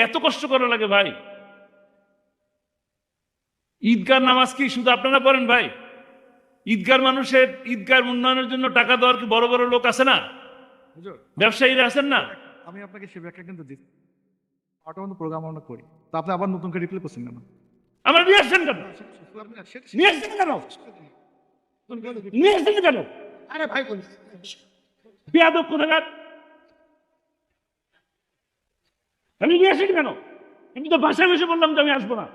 এত কষ্ট করা লাগে ভাই? ঈদগার নামাজ কি শুধু আপনারা পড়েন ভাই? ঈদগার মানুষের ঈদগার উন্নয়নের জন্য টাকা দেওয়ার কি বড় বড় লোক আছে না? ব্যবসায়ীরা আছেন না? আমি আপনাকে সে ব্যাখ্যা কিন্তু দিচ্ছি। অটোমেটিক প্রোগ্রাম আমরা করি, তো আপনি আবার নতুন করে রিপ্লে করছেন কেন? আমরা নিয়ে আসছেন কেন? নিয়ে আসছেন কেন? নিয়ে আসছেন কেন? আরে ভাই বলি বেয়াদব কোথাকার! আমি নিয়ে আসেন কেন? আমি তো বাসায় বসে বললাম যে আমি আসবো না।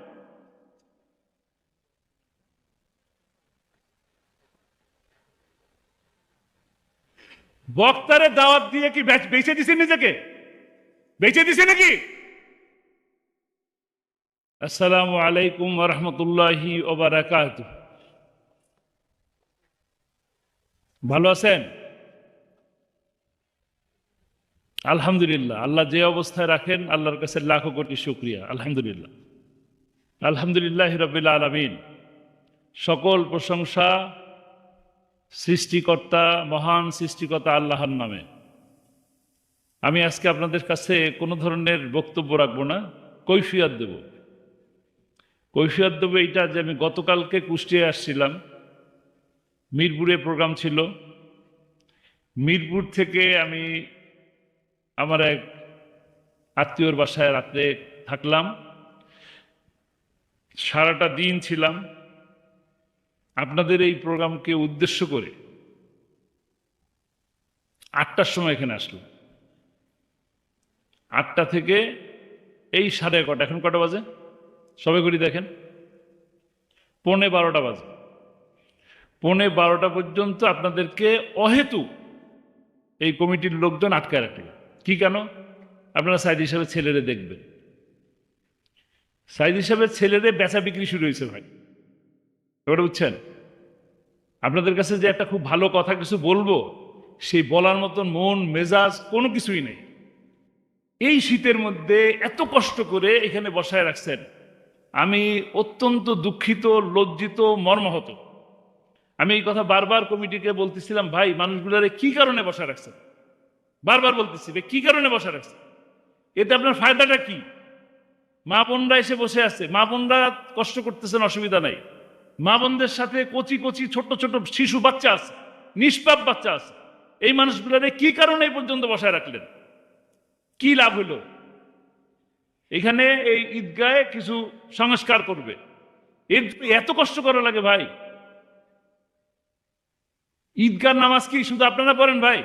বক্তারে দাওয়াত দিয়ে কি বেঁচে দিছে নিজেকে? বেঁচে দিছে নাকি? আসসালামু আলাইকুম ওয়া রাহমাতুল্লাহি ওয়া বারাকাতুহু। ভালো আছেন? আলহামদুলিল্লাহ। আল্লাহ যে অবস্থায় রাখেন আল্লাহর কাছে লাখো কোটি শুকরিয়া। আলহামদুলিল্লাহ। আলহামদুলিল্লাহ রাব্বিল আলামিন। সকল প্রশংসা সৃষ্টিকর্তা, মহান সৃষ্টিকর্তা আল্লাহর নামে। আমি আজকে আপনাদের কাছে কোনো ধরনের বক্তব্য রাখবো না, কৈফিয়ত দেব। কৈফিয়ত দেব এইটা যে আমি গতকালকে কুষ্টিয়ায় আসছিলাম, মিরপুরে প্রোগ্রাম ছিল। মিরপুর থেকে আমি আমার এক আত্মীয়র বাসায় রাত্রে থাকলাম, সারাটা দিন ছিলাম। আপনাদের এই প্রোগ্রামকে উদ্দেশ্য করে 8টার সময় এখানে আসলাম। 8টা থেকে এই 11:30, এখন কটা বাজে সবাই করি দেখেন, 11:45 বাজে। 11:45 পর্যন্ত আপনাদেরকে অহেতু এই কমিটির লোকজন আটকায় রাখে। কি কেন? আপনারা সাইদ হিসাবে ছেলেরে দেখবেন। সাইদ হিসাবে ছেলেরে বেচা বিক্রি শুরু হয়েছে ভাই, এবারে বুঝছেন? আপনাদের কাছে যে একটা খুব ভালো কথা কিছু বলবো, সেই বলার মতন মন মেজাজ কোনো কিছুই নেই। এই শীতের মধ্যে এত কষ্ট করে এখানে বসায় রাখছেন, আমি অত্যন্ত দুঃখিত, লজ্জিত, মর্মাহত। আমি এই কথা বারবার কমিটিকে বলতেছিলাম, ভাই মানুষগুলারে কি কারণে বসায় রাখছেন? বারবার বলতেছি কি কারণে বসায় রাখছেন? এতে আপনার ফায়দাটা কি? মা বোনরা এসে বসে আছে, মা বোনরা কষ্ট করতেছেন, অসুবিধা নাই। মা বোনদের সাথে কচি কচি ছোট ছোট শিশু বাচ্চা আছে, নিষ্পাপ বাচ্চা আছে। এই মানুষগুলারে কি কারণে এই পর্যন্ত বসায় রাখলেন? কি লাভ হলো? এখানে এই ঈদগাহে কিছু সংস্কার করবে, এত কষ্ট করা লাগে ভাই? ঈদগার নামাজ কি শুধু আপনারা পড়েন ভাই?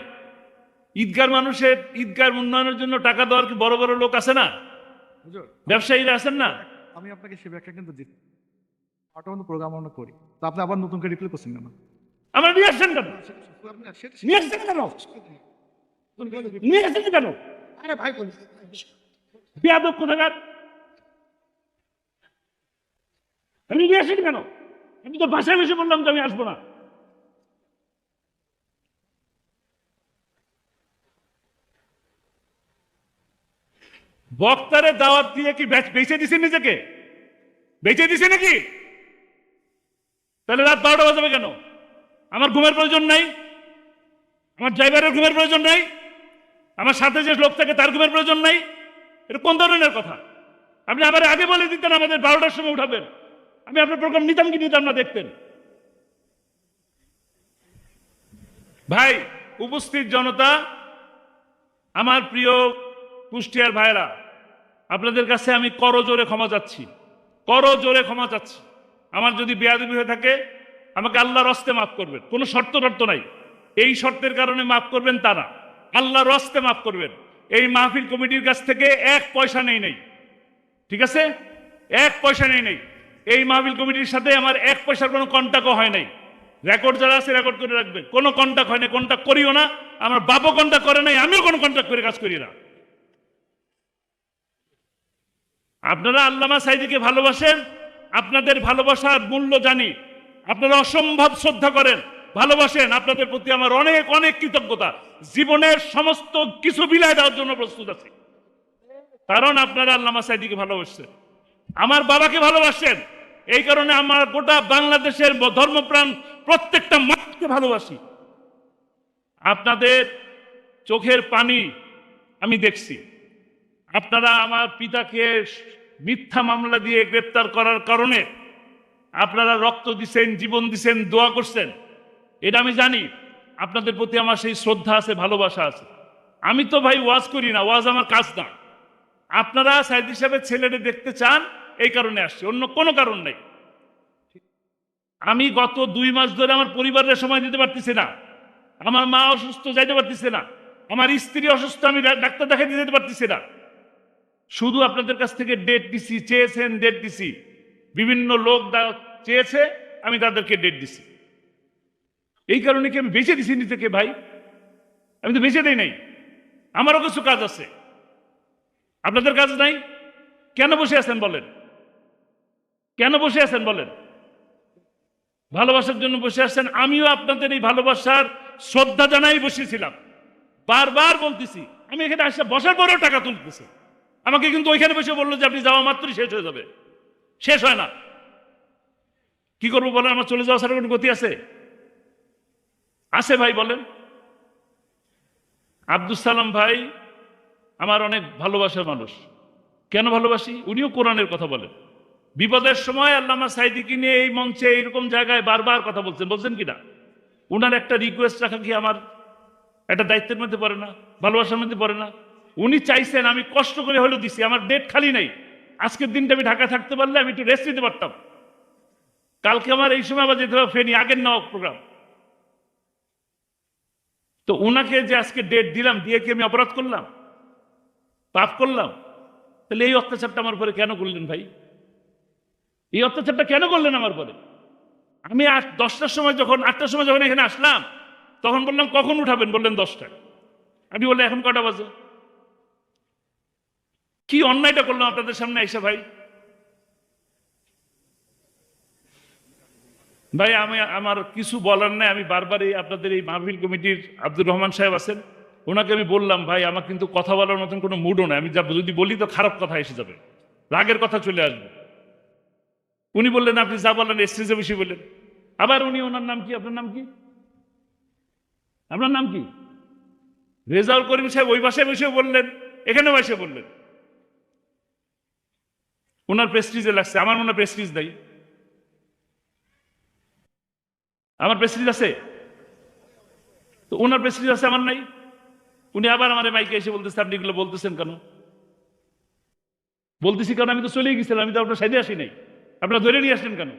ঈদগার মানুষের ঈদগার উন্নয়নের জন্য টাকা দেওয়ার কি বড় বড় লোক আছে না? ব্যবসায়ীরা আছেন না? আমি আপনাকে সে ব্যাখ্যা কিন্তু দিচ্ছি। অটোমেটিক প্রোগ্রাম আমরা করি, তো আপনি আবার নতুন করে রিপ্লে করছেন কেন? আমরা নিয়ে আসছেন কেন? নিয়ে আসছেন কেন? নিয়ে আসছেন কেন? আরে ভাই বলি বেয়াদব কোথাকার! আমি নিয়ে আসেন কেন? আমি তো বাসায় বসে বললাম যে আমি আসবো না। বক্তারে দাওয়াত দিয়ে কি বেঁচে দিছে নিজেকে? বেঁচে দিছে নাকি? তাহলে রাত 12টা বাজাবে কেন? আমার ঘুমের প্রয়োজন নাই? আমার ড্রাইভারের ঘুমের প্রয়োজন নাই? আমার সাথে যে লোক থাকে তার ঘুমের প্রয়োজন নাই? এটা কোন ধরনের কথা? আপনি আবার আগে বলে দিতেন আমাদের 12টার সময় উঠাবেন, আমি আপনার প্রোগ্রাম নিতাম কি নিতাম না দেখতেন। ভাই, উপস্থিত জনতা, আমার প্রিয় কুষ্টিয়ার ভাইরা, আপনাদের কাছে আমি করজোরে ক্ষমা চাচ্ছি, করজোরে ক্ষমা চাচ্ছি। আমার যদি বেয়াদবি হয়ে থাকে আমাকে আল্লাহর হস্তে মাফ করবেন, কোনো শর্ত নাই। এই শর্তের কারণে মাফ করবেন তা না, আল্লাহর হস্তে মাফ করবেন। এই মাহফিল কমিটির কাছ থেকে 1 পয়সা নেই, ঠিক আছে? 1 পয়সা নেই। এই মাহফিল কমিটির সাথে আমার 1 পয়সার কোনো কন্ট্যাক্টও হয় নাই। রেকর্ড যারা আছে রেকর্ড করে রাখবেন, কোনো কন্ট্যাক্ট হয় না, কন্ট্যাক্ট করিও না। আমার বাপও কন্ট্যাক্ট করে নাই, আমিও কোনো কন্ট্যাক্ট করে কাজ করি না। আপনারা আল্লামা সাঈদীকে ভালোবাসেন, আপনাদের ভালোবাসার মূল্য জানি। আপনারা অসম্ভব শ্রদ্ধা করেন, ভালোবাসেন, আপনাদের প্রতি আমার অনেক অনেক কৃতজ্ঞতা। জীবনের সমস্ত কিছু বিলায় দেওয়ার জন্য প্রস্তুত আছি, কারণ আপনারা আল্লামা সাঈদীকে ভালোবাসছেন, আমার বাবাকে ভালোবাসেন। এই কারণে আমার গোটা বাংলাদেশের ধর্মপ্রাণ প্রত্যেকটা মানুষকে ভালোবাসি। আপনাদের চোখের পানি আমি দেখছি, আপনারা আমার পিতাকে মিথ্যা মামলা দিয়ে গ্রেপ্তার করার কারণে আপনারা রক্ত দিছেন, জীবন দিছেন, দোয়া করছেন, এটা আমি জানি। আপনাদের প্রতি আমার সেই শ্রদ্ধা আছে, ভালোবাসা আছে। আমি তো ভাই ওয়াজ করি না, ওয়াজ আমার কাজ না। আপনারা সাইদি সাহেবের ছেলেরে দেখতে চান, এই কারণে আসছে, অন্য কোনো কারণ নেই। আমি গত 2 মাস ধরে আমার পরিবারের সময় দিতে পারতেছি না। আমার মা অসুস্থ, যাইতে পারতেছে না। আমার স্ত্রী অসুস্থ, আমি ডাক্তার দেখাতে যেতে পারতেছি না। শুধু আপনাদের কাছ থেকে ডেট দিছি, চেয়েছেন ডেট দিছি, বিভিন্ন লোক চেয়েছে, আমি তাদেরকে ডেট দিছি। এই কারণে কি আমি বেঁচে দিছি নিজেকে ভাই? আমি তো বেঁচে দেই নাই। আমারও কিছু কাজ আছে, আপনাদের কাজ নাই। কেন বসে আছেন বলেন? কেন বসে আছেন বলেন? ভালোবাসার জন্য বসে আসছেন। আমিও আপনাদের এই ভালোবাসার শ্রদ্ধা জানাই বসেছিলাম। বারবার বলতেছি, আমি এখানে আসলে বসার পরেও টাকা তুলতেছি। আমাকে কিন্তু ওইখানে বসে বললো যে আপনি যাওয়া মাত্রই শেষ হয়ে যাবে। শেষ হয় না। কি করবো বলেন? আমার চলে যাওয়া ছাড়া কোনো গতি আছে? আছে ভাই বলেন? আব্দুল সালাম ভাই আমার অনেক ভালোবাসার মানুষ। কেন ভালোবাসি? উনিও কোরআনের কথা বলেন। বিপদের সময় আল্লামা সাইদিকে নিয়ে এই মঞ্চে এইরকম জায়গায় বারবার কথা বলছেন কিনা? উনার একটা রিকোয়েস্ট রাখা কি আমার একটা দায়িত্বের মধ্যে পড়ে না? ভালোবাসার মধ্যে পড়ে না? উনি চাইছেন, আমি কষ্ট করে হলেও দিছি। আমার ডেট খালি নাই। আজকের দিনটা আমি ঢাকা থাকতে পারলে আমি একটু রেস্ট নিতে পারতাম। কালকে আমার এই সময় আবার যেতে হবে ফেনী, আগের নেওয়া প্রোগ্রাম। তো ওনাকে যে আজকে ডেট দিলাম, দিয়ে কি আমি অপরাধ করলাম, পাপ করলাম? তাহলে এই অত্যাচারটা আমার উপরে কেন করলেন ভাই? এই অত্যাচারটা কেন করলেন আমার পরে? আমি 10টার সময় যখন 8টার সময় যখন এখানে আসলাম, তখন বললাম কখন উঠাবেন? বললেন 10টায়। আমি বললাম এখন কটা বাজে? কি অন্যায়টা করলাম আপনাদের সামনে এসে ভাই? ভাই আমি আমার কিছু বলার নাই। আমি বারবার এই আপনাদের এই মাহফিল কমিটির আব্দুর রহমান সাহেব আছেন, ওনাকে আমি বললাম ভাই আমার কিন্তু কথা বলার মতন কোনো মুডও নাই। আমি যদি বলি তো খারাপ কথা এসে যাবে, রাগের কথা চলে আসবে। উনি বললেন আপনি যা বলেন স্টেজে বেশি বললেন। আবার উনি, ওনার নাম কি, আপনার নাম কি, আপনার নাম কি, রেজাউল করিম সাহেব, ওই বাসায় বসে বললেন, এখানেও এসে বললেন। ওনার প্রেস্টিজে লাগছে, আমার মনে প্রেস্টিজ নাই। আমার প্রেস্টিজ আছে তো ওনার প্রেস্টিজ আছে, আমার নাই। উনি আবার আমার মাইকে এসে বলতেছে আপনি এগুলো বলতেছেন কেন? বলতেছি কারণ আমি তো চলেই গেছিলাম, আমি তো আপনার সাইডে আসি নাই। আপনারা ধরে নিয়ে আসলেন কেন?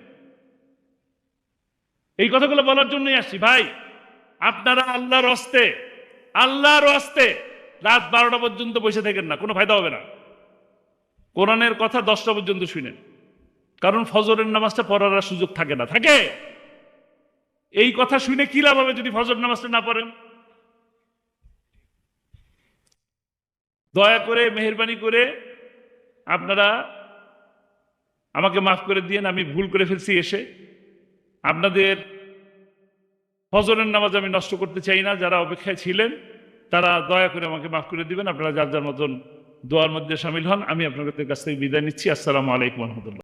এই কথাগুলো বলার জন্যই আসছি ভাই। আপনারা আল্লাহর হস্তে রাত 12টা পর্যন্ত বসে থাকেন না, কোনো ফায়দা হবে না। কোরআনের কথা 10টা পর্যন্ত শুনেন, কারণ ফজরের নামাজটা পড়ার আর সুযোগ থাকে না। থাকে? এই কথা শুনে কি লাভ হবে যদি ফজর নামাজটা না পড়েন? দয়া করে, মেহেরবানি করে আপনারা আমাকে মাফ করে দিয়েন। আমি ভুল করে ফেলছি এসে। আপনাদের ফজরের নামাজ আমি নষ্ট করতে চাই না। যারা অপেক্ষায় ছিলেন তারা দয়া করে আমাকে মাফ করে দিবেন। আপনারা যার যার মতন দোয়ার মধ্যে সামিল হন। আমি আপনাদের কাছ থেকে বিদায় নিচ্ছি। আসসালামু আলাইকুম রহমতুল্লাহ।